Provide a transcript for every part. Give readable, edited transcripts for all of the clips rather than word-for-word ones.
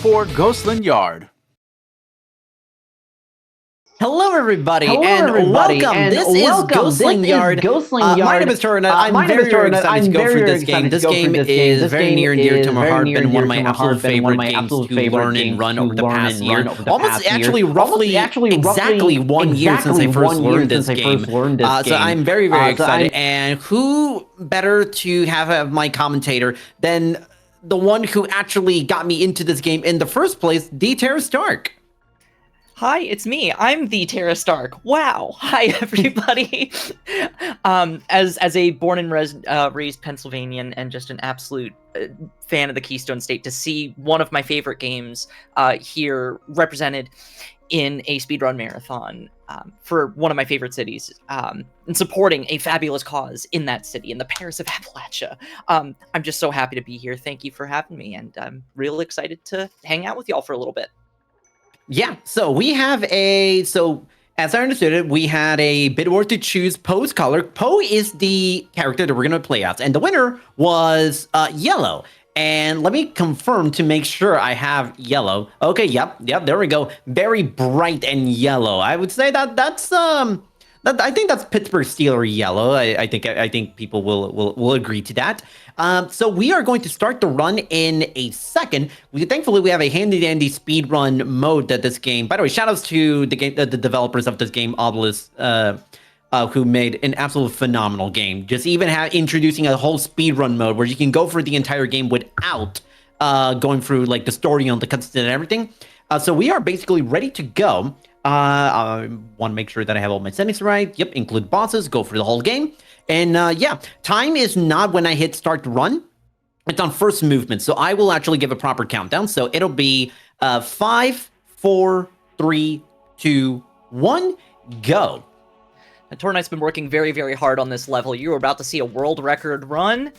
for Ghostland Yard. Hello, everybody, and welcome. This is Ghostland Yard. My name is Toronite. I'm very excited to go through this game. This game is very near and dear to my heart. Been one of my absolute favorite games to learn and run over the past year. Almost actually roughly exactly 1 year since I first learned this game. So I'm very excited. And who better to have my commentator than the one who actually got me into this game in the first place, the Tara Stark. Hi, it's me. I'm the Tara Stark. Wow. Hi, everybody. As a born and raised Pennsylvanian and just an absolute fan of the Keystone State, to see one of my favorite games here represented in a speedrun marathon for one of my favorite cities, and supporting a fabulous cause in that city, in the Paris of Appalachia. I'm just so happy to be here. Thank you for having me, and I'm real excited to hang out with y'all for a little bit. Yeah, so we have as I understood it, we had a bid war to choose Poe's color. Poe is the character that we're going to play as, and the winner was yellow. And let me confirm to make sure I have yellow. Okay, yep, there we go. Very bright and yellow. I would say that's I think that's Pittsburgh Steelers yellow. I think people will agree to that. So we are going to start the run in a second. Thankfully we have a handy-dandy speedrun mode that this game. By the way, shoutouts to the developers of this game, Obelisk, who made an absolute phenomenal game. Just even introducing a whole speedrun mode where you can go through the entire game without going through like the story on the cutscene and everything. So we are basically ready to go. I want to make sure that I have all my settings right. Yep, include bosses, go through the whole game. And yeah, time is not when I hit start to run. It's on first movement. So I will actually give a proper countdown. So it'll be 5, 4, 3, 2, 1, go. And Toronite's been working very hard on this level. You're about to see a world record run.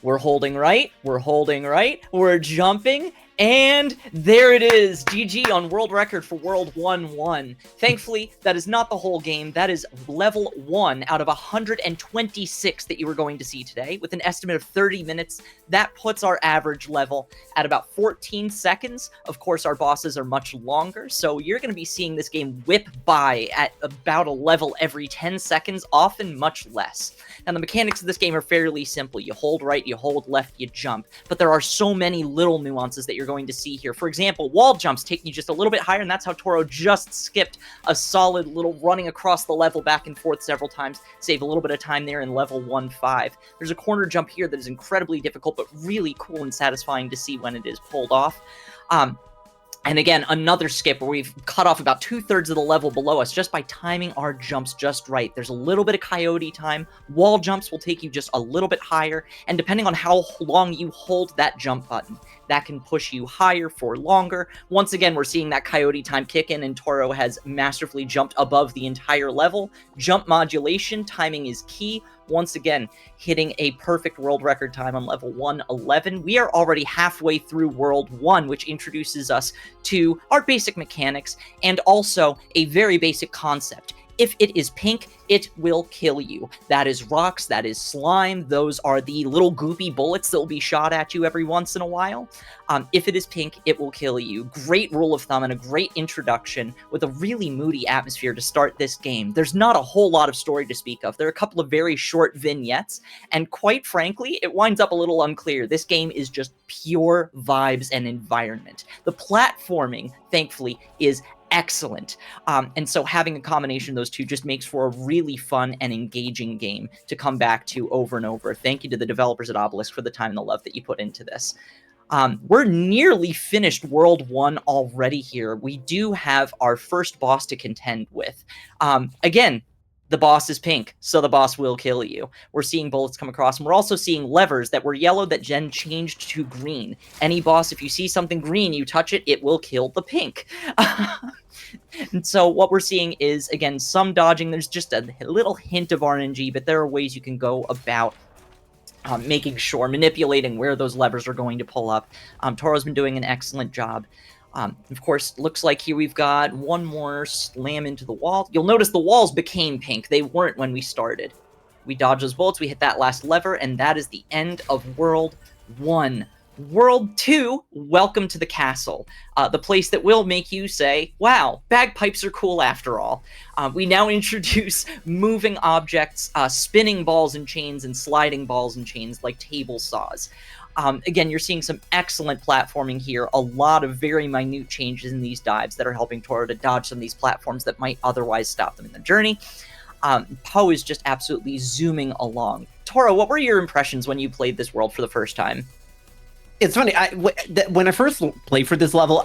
We're holding right. We're jumping. And there it is, GG on world record for World 1-1. Thankfully, that is not the whole game. That is level 1 out of 126 that you were going to see today. With an estimate of 30 minutes, that puts our average level at about 14 seconds. Of course, our bosses are much longer, so you're going to be seeing this game whip by at about a level every 10 seconds, often much less. And the mechanics of this game are fairly simple. You hold right, you hold left, you jump. But there are so many little nuances that you're going to see here. For example, wall jumps take you just a little bit higher, and that's how Toro just skipped a solid little running across the level back and forth several times. Save a little bit of time there in level 1-5. There's a corner jump here that is incredibly difficult, but really cool and satisfying to see when it is pulled off. And again, another skip where we've cut off about 2/3 of the level below us just by timing our jumps just right. There's a little bit of coyote time. Wall jumps will take you just a little bit higher, and depending on how long you hold that jump button, that can push you higher for longer. Once again, we're seeing that coyote time kick in, and Toro has masterfully jumped above the entire level. Jump modulation, timing is key. Once again, hitting a perfect world record time on level 111. We are already halfway through World 1, which introduces us to our basic mechanics and also a very basic concept. If it is pink, it will kill you. That is rocks, that is slime, those are the little goopy bullets that will be shot at you every once in a while. If it is pink, it will kill you. Great rule of thumb and a great introduction with a really moody atmosphere to start this game. There's not a whole lot of story to speak of. There are a couple of very short vignettes, and quite frankly, it winds up a little unclear. This game is just pure vibes and environment. The platforming, thankfully, is excellent. And so having a combination of those two just makes for a really fun and engaging game to come back to over and over. Thank you to the developers at Obelisk for the time and the love that you put into this. We're nearly finished World 1 already here. We do have our first boss to contend with. Again, the boss is pink, so the boss will kill you. We're seeing bullets come across, and we're also seeing levers that were yellow that then changed to green. Any boss, if you see something green, you touch it, it will kill the pink. And so what we're seeing is, again, some dodging. There's just a little hint of RNG, but there are ways you can go about making sure, manipulating where those levers are going to pull up. Toro's been doing an excellent job. Of course, looks like here we've got one more slam into the wall. You'll notice the walls became pink. They weren't when we started. We dodge those bullets, we hit that last lever, and that is the end of World 1. World 2, welcome to the castle, the place that will make you say, wow, bagpipes are cool after all. We now introduce moving objects, spinning balls and chains, and sliding balls and chains like table saws. Again, you're seeing some excellent platforming here, a lot of very minute changes in these dives that are helping Toro to dodge some of these platforms that might otherwise stop them in their journey. Poe is just absolutely zooming along. Toro, what were your impressions when you played this world for the first time? It's funny. When I first played for this level,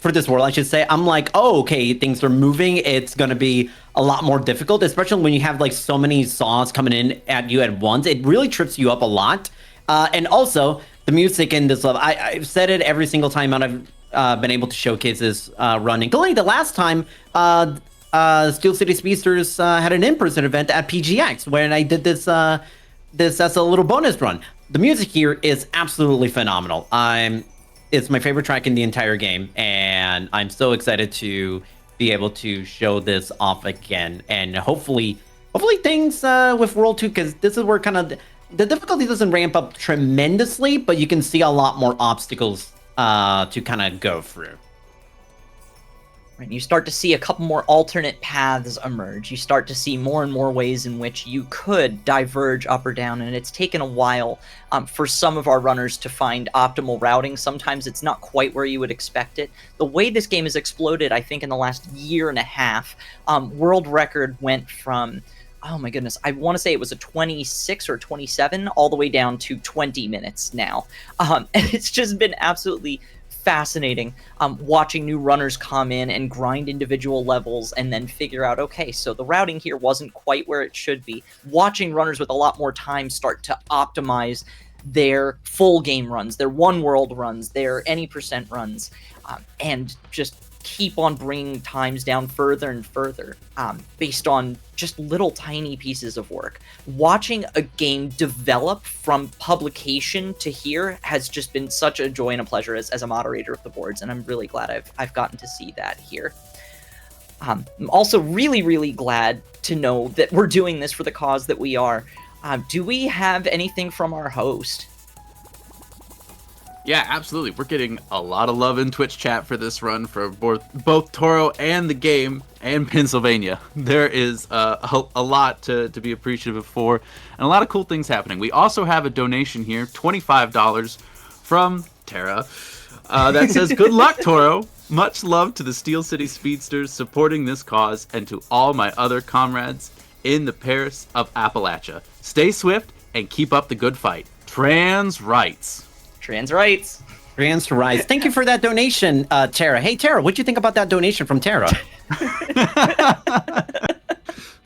for this world, I should say, I'm like, oh, okay, things are moving. It's gonna be a lot more difficult, especially when you have like so many saws coming in at you at once. It really trips you up a lot. And also the music in this level, I've said it every single time I've been able to showcase this run, including the last time Steel City Speedsters had an in-person event at PGX when I did this as a little bonus run. The music here is absolutely phenomenal. It's my favorite track in the entire game, and I'm so excited to be able to show this off again. And hopefully things with World 2, because this is where kind of the difficulty doesn't ramp up tremendously, but you can see a lot more obstacles to kind of go through. Right, you start to see a couple more alternate paths emerge. You start to see more and more ways in which you could diverge up or down, and it's taken a while for some of our runners to find optimal routing. Sometimes it's not quite where you would expect it. The way this game has exploded, I think, in the last year and a half, world record went from, oh my goodness, I want to say it was a 26 or 27, all the way down to 20 minutes now. And it's just been absolutely fascinating watching new runners come in and grind individual levels and then figure out, okay, so the routing here wasn't quite where it should be. Watching runners with a lot more time start to optimize their full game runs, their one world runs, their any percent runs, and just keep on bringing times down further and further based on just little tiny pieces of work. Watching a game develop from publication to here has just been such a joy and a pleasure as a moderator of the boards, and I'm really glad I've gotten to see that here. I'm also really, really glad to know that we're doing this for the cause that we are. Do we have anything from our host? Yeah, absolutely. We're getting a lot of love in Twitch chat for this run for both Toro and the game and Pennsylvania. There is a lot to be appreciative for, and a lot of cool things happening. We also have a donation here, $25 from Tara, that says, good luck, Toro. Much love to the Steel City Speedsters supporting this cause, and to all my other comrades in the Paris of Appalachia. Stay swift and keep up the good fight. Trans rights. Trans rights. Trans rights. Thank you for that donation, Tara. Hey, Tara, what'd you think about that donation from Tara?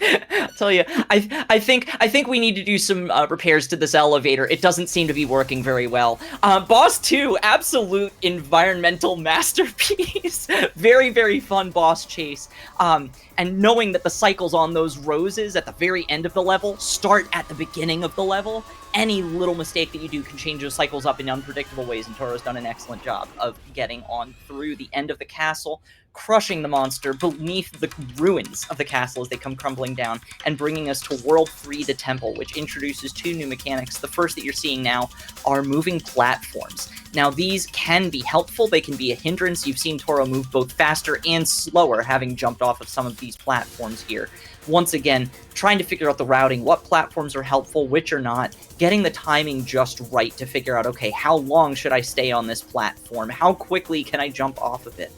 I'll tell you, I think we need to do some repairs to this elevator. It doesn't seem to be working very well. Boss 2, absolute environmental masterpiece. Very, very fun boss chase. And knowing that the cycles on those roses at the very end of the level start at the beginning of the level, any little mistake that you do can change those cycles up in unpredictable ways, and Toro's done an excellent job of getting on through the end of the castle, crushing the monster beneath the ruins of the castle as they come crumbling down, and bringing us to World 3, the Temple, which introduces two new mechanics. The first that you're seeing now are moving platforms. Now, these can be helpful. They can be a hindrance. You've seen Toro move both faster and slower, having jumped off of some of these platforms here. Once again, trying to figure out the routing, what platforms are helpful, which are not, getting the timing just right to figure out, okay, how long should I stay on this platform? How quickly can I jump off of it?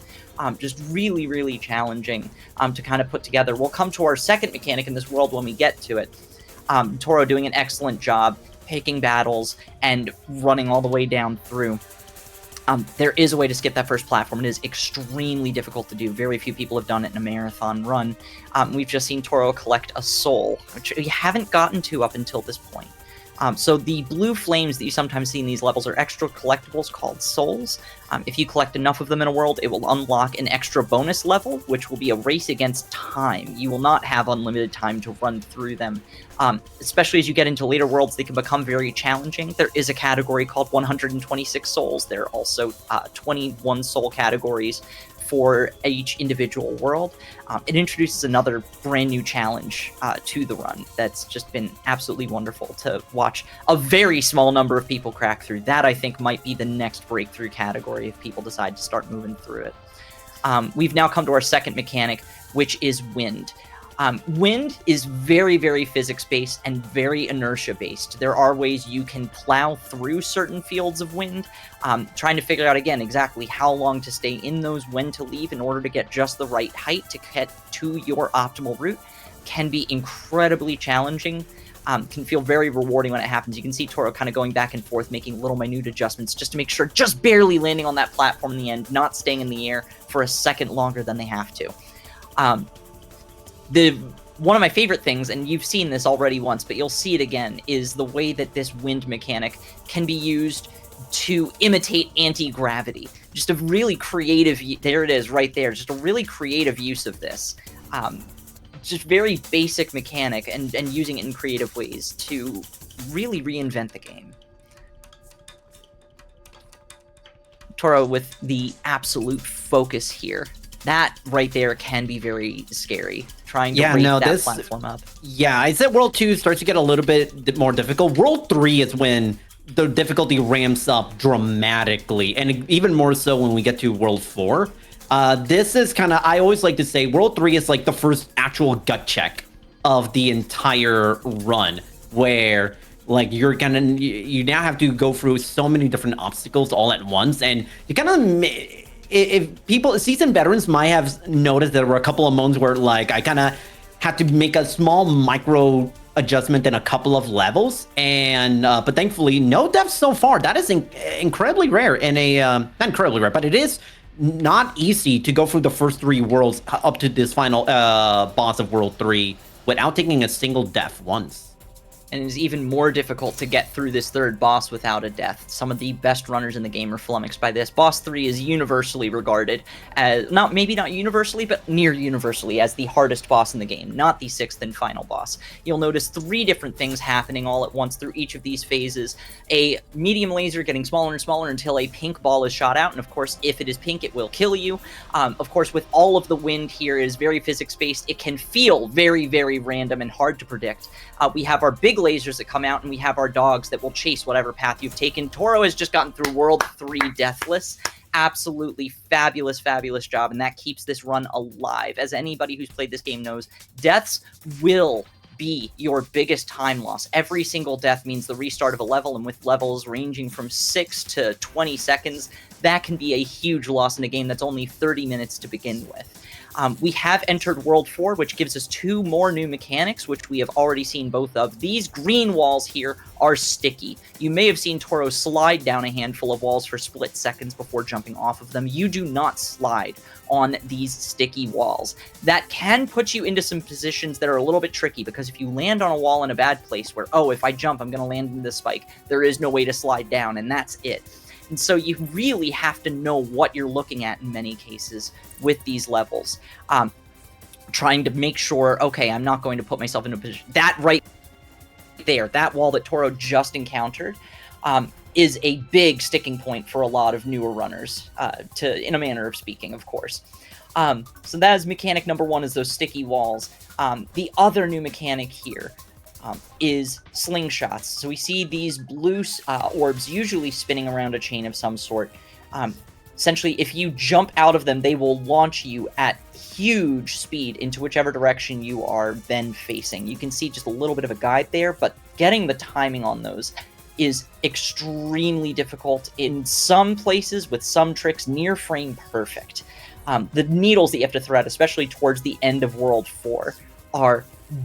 Just really, really challenging to kind of put together. We'll come to our second mechanic in this world when we get to it. Toro doing an excellent job picking battles and running all the way down through. There is a way to skip that first platform. It is extremely difficult to do. Very few people have done it in a marathon run. We've just seen Toro collect a soul, which we haven't gotten to up until this point. So the blue flames that you sometimes see in these levels are extra collectibles called souls. If you collect enough of them in a world, it will unlock an extra bonus level, which will be a race against time. You will not have unlimited time to run through them. Especially as you get into later worlds, they can become very challenging. There is a category called 126 souls. There are also 21 soul categories for each individual world. It introduces another brand new challenge to the run that's just been absolutely wonderful to watch a very small number of people crack through. That, I think, might be the next breakthrough category if people decide to start moving through it. We've now come to our second mechanic, which is wind. Wind is very, very physics-based and very inertia-based. There are ways you can plow through certain fields of wind, trying to figure out, again, exactly how long to stay in those, when to leave in order to get just the right height to get to your optimal route, can be incredibly challenging. Can feel very rewarding when it happens. You can see Toro kind of going back and forth, making little minute adjustments just to make sure, just barely landing on that platform in the end, not staying in the air for a second longer than they have to. One of my favorite things, and you've seen this already once, but you'll see it again, is the way that this wind mechanic can be used to imitate anti-gravity. Just a really creative, there it is right there, just a really creative use of this. Just very basic mechanic and using it in creative ways to really reinvent the game. Toro with the absolute focus here. That right there can be very scary. Trying to rake that platform up. Yeah, I said World 2 starts to get a little bit more difficult. World 3 is when the difficulty ramps up dramatically, and even more so when we get to World 4. This is kind of, I always like to say, World 3 is like the first actual gut check of the entire run, where like you now have to go through so many different obstacles all at once, and you kind of, if people, seasoned veterans might have noticed there were a couple of moments where like I kind of had to make a small micro adjustment in a couple of levels, and but thankfully no deaths so far. That is incredibly rare in a not incredibly rare, but it is not easy to go through the first 3 worlds up to this final boss of World 3 without taking a single death once. And it is even more difficult to get through this third boss without a death. Some of the best runners in the game are flummoxed by this. Boss 3 is universally regarded as, maybe not universally, but near universally, as the hardest boss in the game, not the 6th and final boss. You'll notice 3 different things happening all at once through each of these phases. A medium laser getting smaller and smaller until a pink ball is shot out, and of course, if it is pink, it will kill you. Of course, with all of the wind here, it is very physics-based. It can feel very, very random and hard to predict. We have our big lasers that come out, and we have our dogs that will chase whatever path you've taken. Toro has just gotten through World 3 deathless. Absolutely fabulous, fabulous job, and that keeps this run alive. As anybody who's played this game knows, deaths will be your biggest time loss. Every single death means the restart of a level, and with levels ranging from 6 to 20 seconds, that can be a huge loss in a game that's only 30 minutes to begin with. We have entered World 4, which gives us 2 more new mechanics, which we have already seen both of. These green walls here are sticky. You may have seen Toro slide down a handful of walls for split seconds before jumping off of them. You do not slide on these sticky walls. That can put you into some positions that are a little bit tricky, because if you land on a wall in a bad place where, oh, if I jump, I'm going to land in this spike, there is no way to slide down, and that's it. And so you really have to know what you're looking at in many cases with these levels. Trying to make sure, okay, I'm not going to put myself in a position. That right there, that wall that Toro just encountered, is a big sticking point for a lot of newer runners, in a manner of speaking, of course. So that is mechanic number 1, is those sticky walls. The other new mechanic here is slingshots. So we see these blue orbs usually spinning around a chain of some sort. Essentially, if you jump out of them, they will launch you at huge speed into whichever direction you are then facing. You can see just a little bit of a guide there, but getting the timing on those is extremely difficult. In some places, with some tricks, near frame perfect. The needles that you have to thread, especially towards the end of World 4, are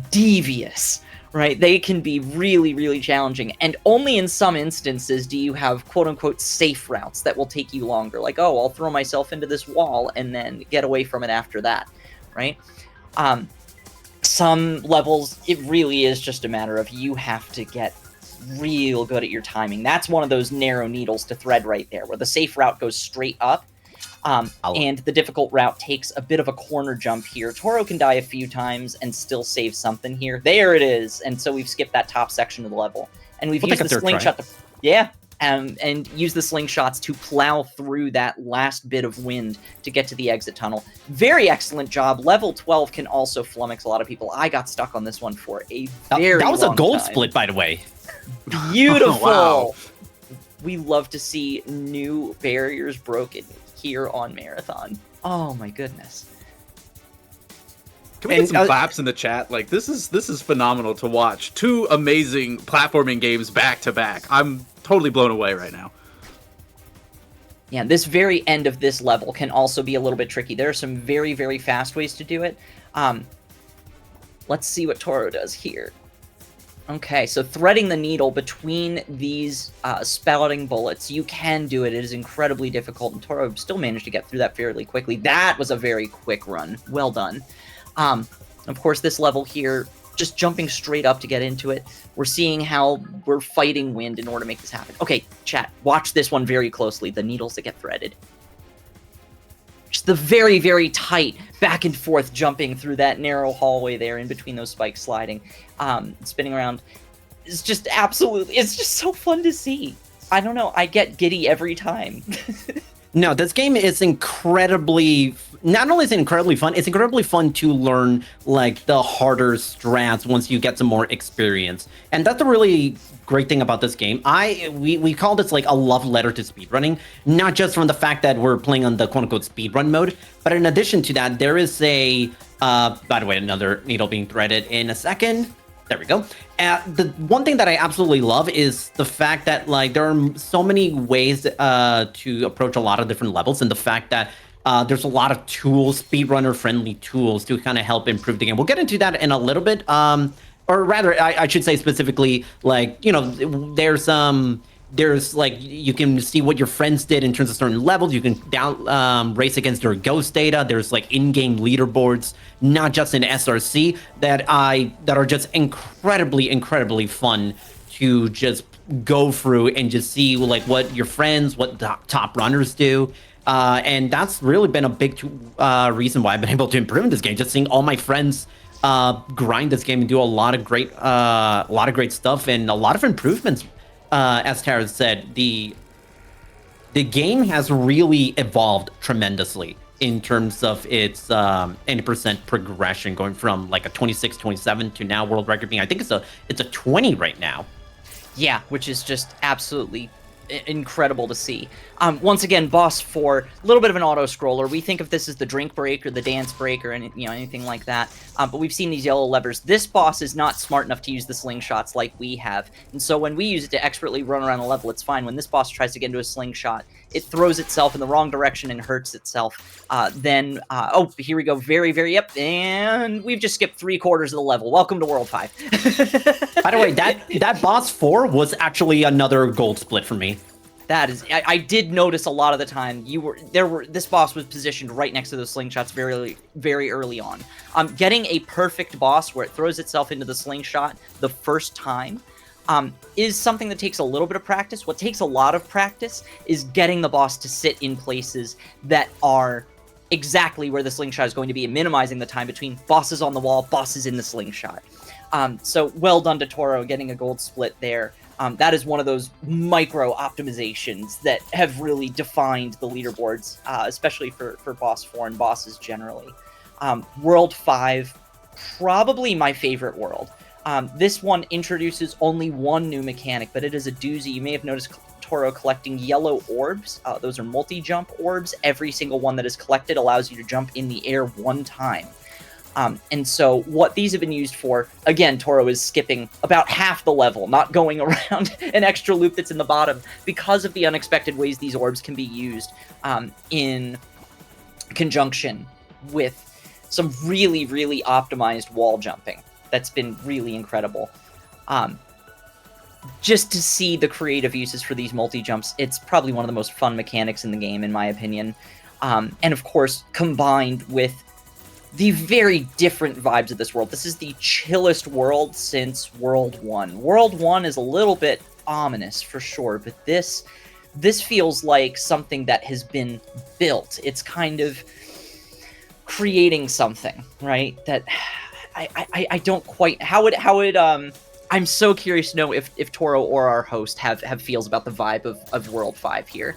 devious. Right? They can be really, really challenging. And only in some instances do you have quote-unquote safe routes that will take you longer. Like, oh, I'll throw myself into this wall and then get away from it after that. Right? Some levels, it really is just a matter of you have to get real good at your timing. That's one of those narrow needles to thread right there, where the safe route goes straight up. And the difficult route takes a bit of a corner jump here. Toro can die a few times and still save something here. There it is. And so we've skipped that top section of the level. And we'll used the slingshot. Yeah. and use the slingshots to plow through that last bit of wind to get to the exit tunnel. Very excellent job. Level 12 can also flummox a lot of people. I got stuck on this one for a very That was a long gold time. split, by the way. Beautiful. Wow. We love to see new barriers broken here on Marathon. Oh my goodness. Can we get some claps in the chat? Like, this is phenomenal to watch. 2 amazing platforming games back to back. I'm totally blown away right now. Yeah, this very end of this level can also be a little bit tricky. There are some very, very fast ways to do it. Let's see what Toro does here. Okay, so threading the needle between these spouting bullets, you can do it. It is incredibly difficult, and Toro still managed to get through that fairly quickly. That was a very quick run. Well done. Of course, this level here, just jumping straight up to get into it, we're seeing how we're fighting wind in order to make this happen. Okay, chat, watch this one very closely, the needles that get threaded. Just the very, very tight back and forth jumping through that narrow hallway there in between those spikes sliding, spinning around. It's just absolutely, it's just so fun to see. I don't know, I get giddy every time. No, this game is incredibly, not only is it incredibly fun, it's incredibly fun to learn, like, the harder strats once you get some more experience. And that's the really great thing about this game. We call this, like, a love letter to speedrunning, not just from the fact that we're playing on the quote-unquote speedrun mode, but in addition to that, there is a, by the way, another needle being threaded in a second. There we go. The one thing that I absolutely love is the fact that, like, there are so many ways to approach a lot of different levels, and the fact that there's a lot of tools, speedrunner-friendly tools, to kind of help improve the game. We'll get into that in a little bit, or rather, I should say specifically, like, you know, there's like, you can see what your friends did in terms of certain levels. You can race against their ghost data. There's like in-game leaderboards, not just in SRC, that are just incredibly fun to just go through and just see, like, what your friends, what the top runners do. And that's really been a big reason why I've been able to improve in this game. Just seeing all my friends grind this game and do a lot of great stuff and a lot of improvements. As Tara said, the game has really evolved tremendously in terms of its 80% progression, going from like a 26, 27 to now world record being, I think it's a 20 right now. Yeah, which is just absolutely incredible to see. Once again, boss 4, a little bit of an auto scroller. We think of this as the drink break or the dance break or anything like that. But we've seen these yellow levers. This boss is not smart enough to use the slingshots like we have. And so when we use it to expertly run around a level, it's fine. When this boss tries to get into a slingshot, it throws itself in the wrong direction and hurts itself. Oh, here we go. Very, very, yep. And we've just skipped 3/4 of the level. Welcome to World 5. By the way, that boss 4 was actually another gold split for me. That is, I did notice a lot of the time this boss was positioned right next to those slingshots very, very early on. Getting a perfect boss where it throws itself into the slingshot the first time is something that takes a little bit of practice. What takes a lot of practice is getting the boss to sit in places that are exactly where the slingshot is going to be and minimizing the time between bosses on the wall, bosses in the slingshot. So well done to Toro getting a gold split there. That is one of those micro optimizations that have really defined the leaderboards, especially for boss 4 and bosses generally. World 5, probably my favorite world. This one introduces only one new mechanic, but it is a doozy. You may have noticed Toro collecting yellow orbs. Those are multi-jump orbs. Every single one that is collected allows you to jump in the air one time. And so what these have been used for, again, Toro is skipping about half the level, not going around an extra loop that's in the bottom, because of the unexpected ways these orbs can be used in conjunction with some really, really optimized wall jumping. That's been really incredible. Just to see the creative uses for these multi-jumps, it's probably one of the most fun mechanics in the game, in my opinion. And of course, combined with the very different vibes of this world. This is the chillest world since World 1. World 1 is a little bit ominous, for sure, but this feels like something that has been built. It's kind of creating something, right? That I don't quite... How would I'm so curious to know if Toro or our host have feels about the vibe of World 5 here.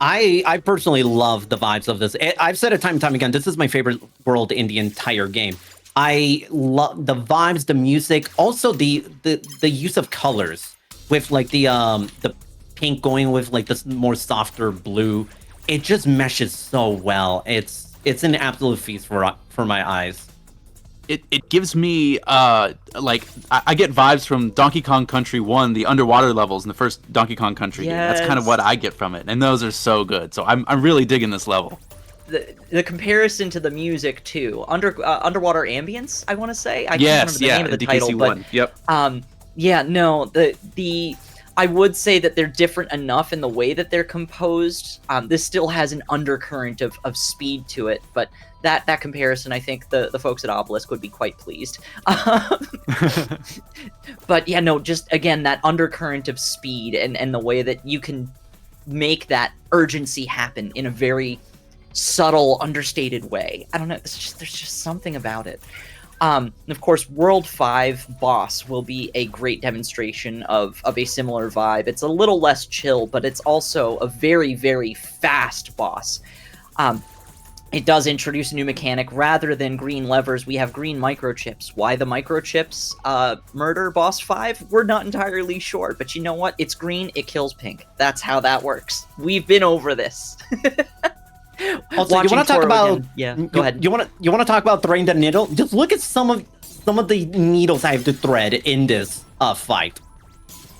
I personally love the vibes of this. I've said it time and time again. This is my favorite world in the entire game. I love the vibes, the music, also the use of colors with like the pink going with like this more softer blue. It just meshes so well. It's an absolute feast for my eyes. It gives me like I get vibes from Donkey Kong Country 1, the underwater levels in the first Donkey Kong Country game. That's kind of what I get from it, and those are so good. So I'm really digging this level. The comparison to the music too, underwater ambience, I want to say. I Yes, can't remember the name of the DKC title, 1. but Yep. yeah, no, the I would say that they're different enough in the way that they're composed. This still has an undercurrent of speed to it, but that comparison, I think the folks at Obelisk would be quite pleased. But yeah, no, just again, that undercurrent of speed and the way that you can make that urgency happen in a very subtle, understated way. I don't know, there's just something about it. And of course, World 5 boss will be a great demonstration of a similar vibe. It's a little less chill, but it's also a very, very fast boss. It does introduce a new mechanic. Rather than green levers, we have green microchips. Why the microchips murder boss 5? We're not entirely sure, but you know what? It's green, it kills pink. That's how that works. We've been over this. Also, you want to talk about? Yeah, go ahead. You want to talk about threading the needle? Just look at some of the needles I have to thread in this fight.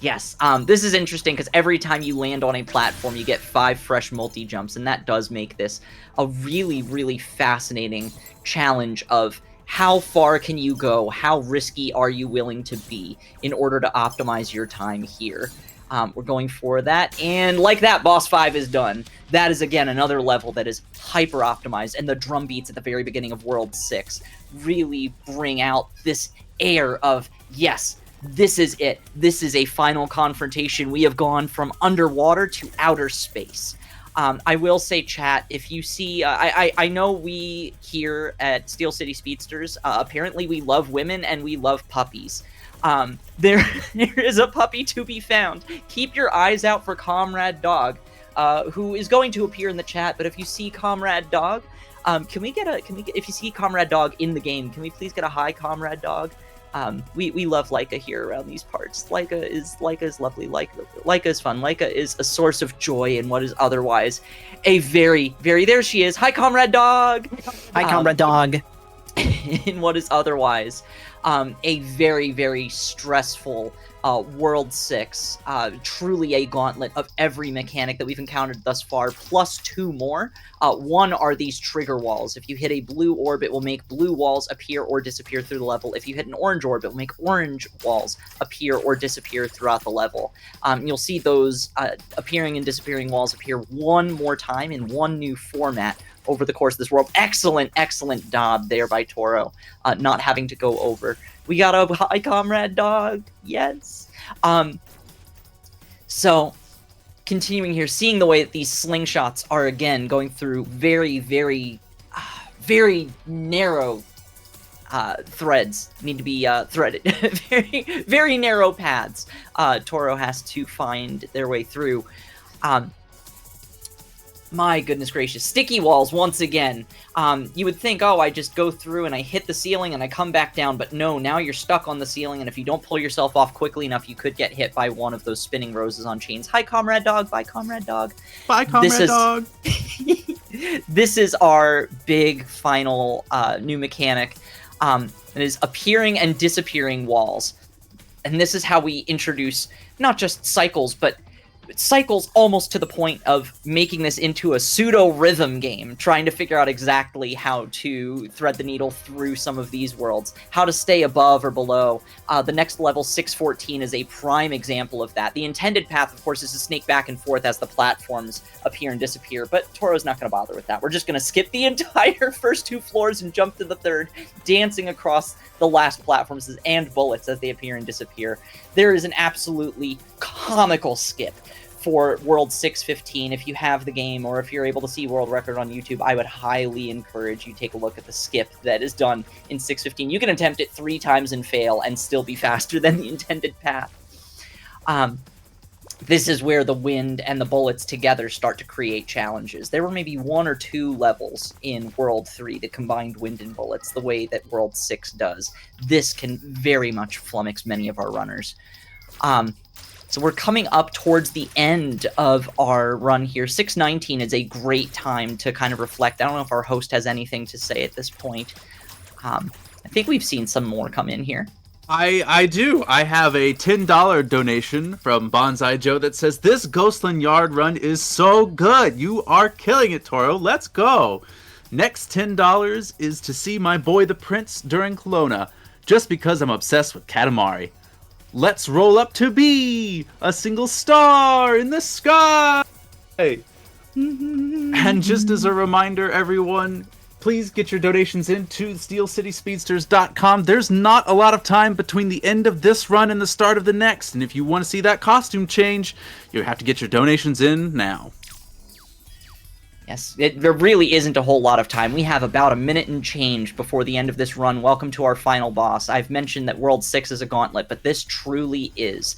Yes, this is interesting because every time you land on a platform, you get 5 fresh multi-jumps, and that does make this a really, really fascinating challenge of how far can you go, how risky are you willing to be in order to optimize your time here. We're going for that, and like that, boss 5 is done. That is, again, another level that is hyper-optimized, and the drum beats at the very beginning of World 6 really bring out this air of, yes, this is it. This is a final confrontation. We have gone from underwater to outer space. I will say, chat, if you see... I know we here at Steel City Speedsters, apparently we love women and we love puppies. There is a puppy to be found. Keep your eyes out for Comrade Dog, who is going to appear in the chat. But if you see Comrade Dog, if you see Comrade Dog in the game, can we please get a hi, Comrade Dog? We love Laika here around these parts. Laika is lovely. Laika is fun. Laika is a source of joy in what is otherwise a very, very... There she is. Hi, Comrade Dog. Hi, Comrade Dog. In what is otherwise a very, very stressful World 6, truly a gauntlet of every mechanic that we've encountered thus far, plus 2 more. One are these trigger walls. If you hit a blue orb, it will make blue walls appear or disappear through the level. If you hit an orange orb, it will make orange walls appear or disappear throughout the level. You'll see those appearing and disappearing walls appear one more time in one new format over the course of this world. Excellent, excellent dod there by Toro, not having to go over. We got a hi, Comrade Dog. Yes. So, continuing here, seeing the way that these slingshots are, again, going through very, very, very narrow threads, need to be threaded. Very, very narrow paths Toro has to find their way through. My goodness gracious. Sticky walls, once again. You would think, oh, I just go through and I hit the ceiling and I come back down, but no, now you're stuck on the ceiling, and if you don't pull yourself off quickly enough, you could get hit by one of those spinning roses on chains. Hi, Comrade Dog. Bye, Comrade Dog. Bye, Comrade Dog. This is our big final new mechanic. It is appearing and disappearing walls. And this is how we introduce not just cycles, but cycles almost to the point of making this into a pseudo-rhythm game, trying to figure out exactly how to thread the needle through some of these worlds, how to stay above or below. The next level, 614, is a prime example of that. The intended path, of course, is to snake back and forth as the platforms appear and disappear, but Toro's not going to bother with that. We're just going to skip the entire first 2 floors and jump to the third, dancing across the last platforms and bullets as they appear and disappear. There is an absolutely comical skip for World 615. If you have the game or if you're able to see world record on YouTube, I would highly encourage you take a look at the skip that is done in 615. You can attempt it 3 times and fail and still be faster than the intended path. This is where the wind and the bullets together start to create challenges. There were maybe 1 or 2 levels in World 3 that combined wind and bullets the way that World 6 does. This can very much flummox many of our runners. So we're coming up towards the end of our run here. 619 is a great time to kind of reflect. I don't know if our host has anything to say at this point. I think we've seen some more come in here. I do. I have a $10 donation from Bonsai Joe that says, this Ghostland Yard run is so good. You are killing it, Toro. Let's go. Next $10 is to see my boy the Prince during Kelowna, just because I'm obsessed with Katamari. Let's roll up to be a single star in the sky. And just as a reminder, everyone, please get your donations into SteelCitySpeedsters.com. There's not a lot of time between the end of this run and the start of the next, and if you want to see that costume change, you have to get your donations in now. Yes, there really isn't a whole lot of time. We have about a minute and change before the end of this run. Welcome to our final boss. I've mentioned that World 6 is a gauntlet, but this truly is.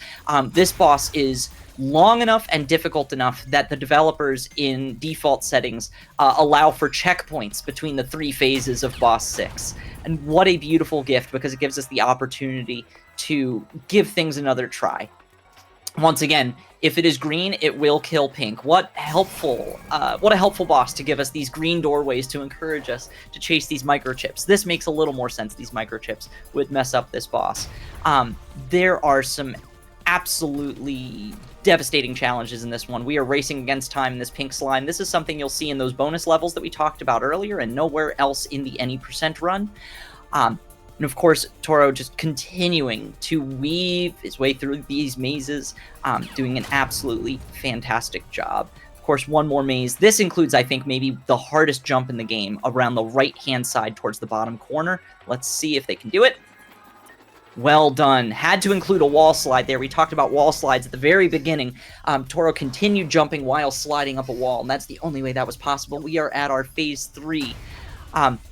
This boss is long enough and difficult enough that the developers in default settings allow for checkpoints between the 3 phases of Boss 6. And what a beautiful gift, because it gives us the opportunity to give things another try. Once again, if it is green, it will kill pink. What a helpful boss to give us these green doorways to encourage us to chase these microchips. This makes a little more sense. These microchips would mess up this boss. There are some absolutely devastating challenges in this one. We are racing against time in this pink slime. This is something you'll see in those bonus levels that we talked about earlier and nowhere else in the any % run. And of course, Toro just continuing to weave his way through these mazes, doing an absolutely fantastic job. Of course, one more maze. This includes, I think, maybe the hardest jump in the game around the right-hand side towards the bottom corner. Let's see if they can do it. Well done. Had to include a wall slide there. We talked about wall slides at the very beginning. Toro continued jumping while sliding up a wall, and that's the only way that was possible. We are at our phase 3.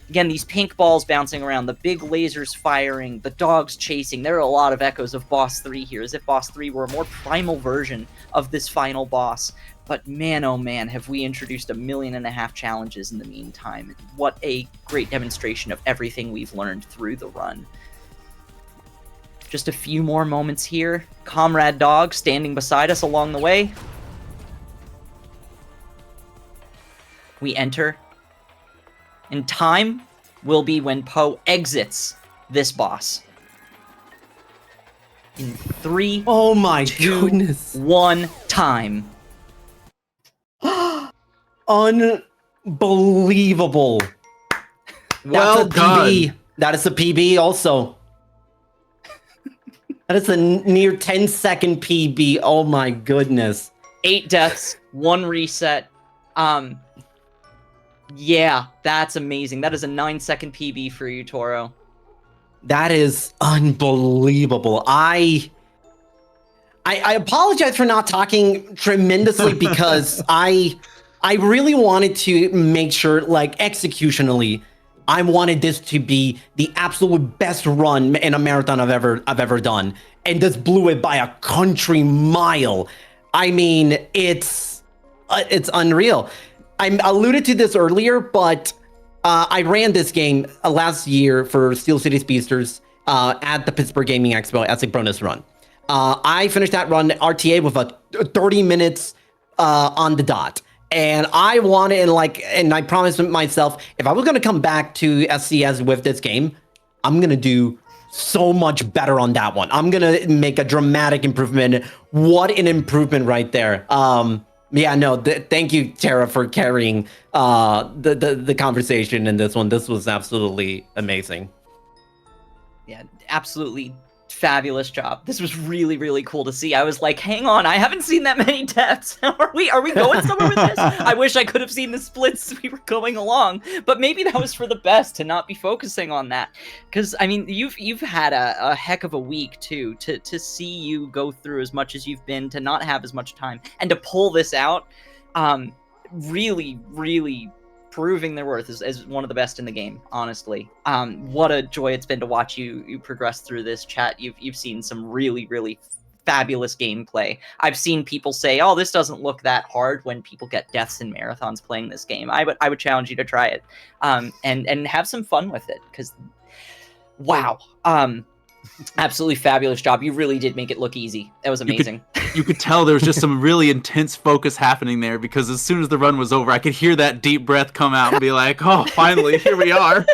Again, these pink balls bouncing around, the big lasers firing, the dogs chasing. There are a lot of echoes of Boss 3 here, as if Boss 3 were a more primal version of this final boss. But man, oh man, have we introduced 1.5 million challenges in the meantime. What a great demonstration of everything we've learned through the run. Just a few more moments here. Comrade Dog standing beside us along the way. We enter. And time will be when Poe exits this boss. In 3, Oh my 2, goodness. 1, time. Unbelievable. Well That's a done. PB. That is a PB also. That is a near 10-second PB. Oh my goodness. 8 deaths, 1 reset. Yeah, that's amazing. That is a 9-second PB for you, Toro. That is unbelievable. I apologize for not talking tremendously because I really wanted to make sure, like, executionally, I wanted this to be the absolute best run in a marathon I've ever done, and this blew it by a country mile. I mean, it's unreal. I alluded to this earlier, but I ran this game last year for Steel City Speedsters at the Pittsburgh Gaming Expo as a bonus run. I finished that run RTA with a 30 minutes on the dot. And I wanted, and I promised myself, if I was going to come back to SCS with this game, I'm going to do so much better on that one. I'm going to make a dramatic improvement. What an improvement right there. Yeah, no, thank you, Tara, for carrying the conversation in this one. This was absolutely amazing. Yeah, absolutely fabulous job. This was really, really cool to see. I was like, hang on, I haven't seen that many deaths. Are we going somewhere with this? I wish I could have seen the splits as we were going along, but maybe that was for the best to not be focusing on that. Because I mean, you've had a heck of a week too, to see you go through as much as you've been, to not have as much time, and to pull this out. Really, really proving their worth as one of the best in the game, honestly. What a joy it's been to watch you progress through this, chat. You've seen some really, really fabulous gameplay. I've seen people say, oh, this doesn't look that hard when people get deaths in marathons playing this game. I would challenge you to try it, and have some fun with it, because wow. Absolutely fabulous job. You really did make it look easy. That was amazing. You could tell there was just some really intense focus happening there, because as soon as the run was over, I could hear that deep breath come out and be like, oh, finally, here we are.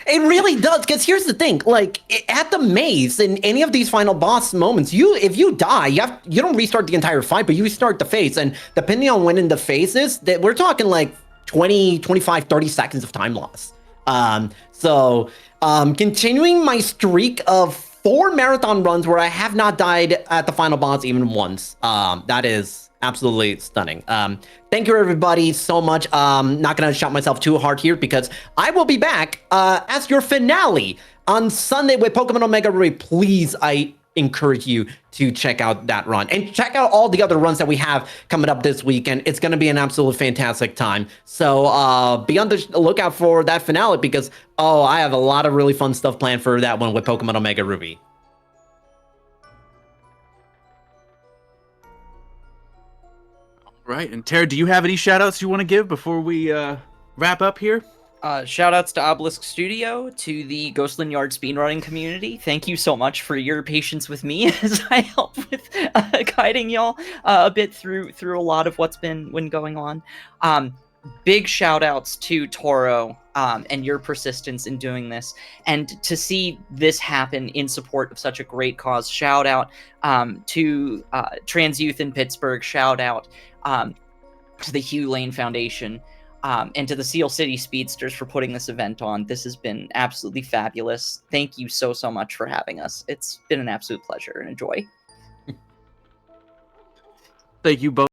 It really does, because here's the thing, like, at the maze, in any of these final boss moments, if you die, you don't restart the entire fight, but you restart the phase, and depending on when in the phase is, we're talking like 20, 25, 30 seconds of time loss. Continuing my streak of 4 marathon runs where I have not died at the final boss even once. That is absolutely stunning. Thank you everybody so much. Not gonna shout myself too hard here, because I will be back as your finale on Sunday with Pokemon Omega Ruby. Please, I encourage you to check out that run, and check out all the other runs that we have coming up this weekend. It's going to be an absolute fantastic time. So be on the lookout for that finale, because I have a lot of really fun stuff planned for that one with Pokemon Omega Ruby. Right, and Tara, do you have any shout outs you want to give before we wrap up here? Shout outs to Obelisk Studio, to the Ghostland Yard speedrunning community. Thank you so much for your patience with me as I help with guiding y'all a bit through a lot of what's been going on. Big shout outs to Toro and your persistence in doing this, and to see this happen in support of such a great cause. Shout out to Trans Youth in Pittsburgh. Shout out to the Hugh Lane Foundation. And to the Seal City Speedsters for putting this event on. This has been absolutely fabulous. Thank you so much for having us. It's been an absolute pleasure and a joy. Thank you both.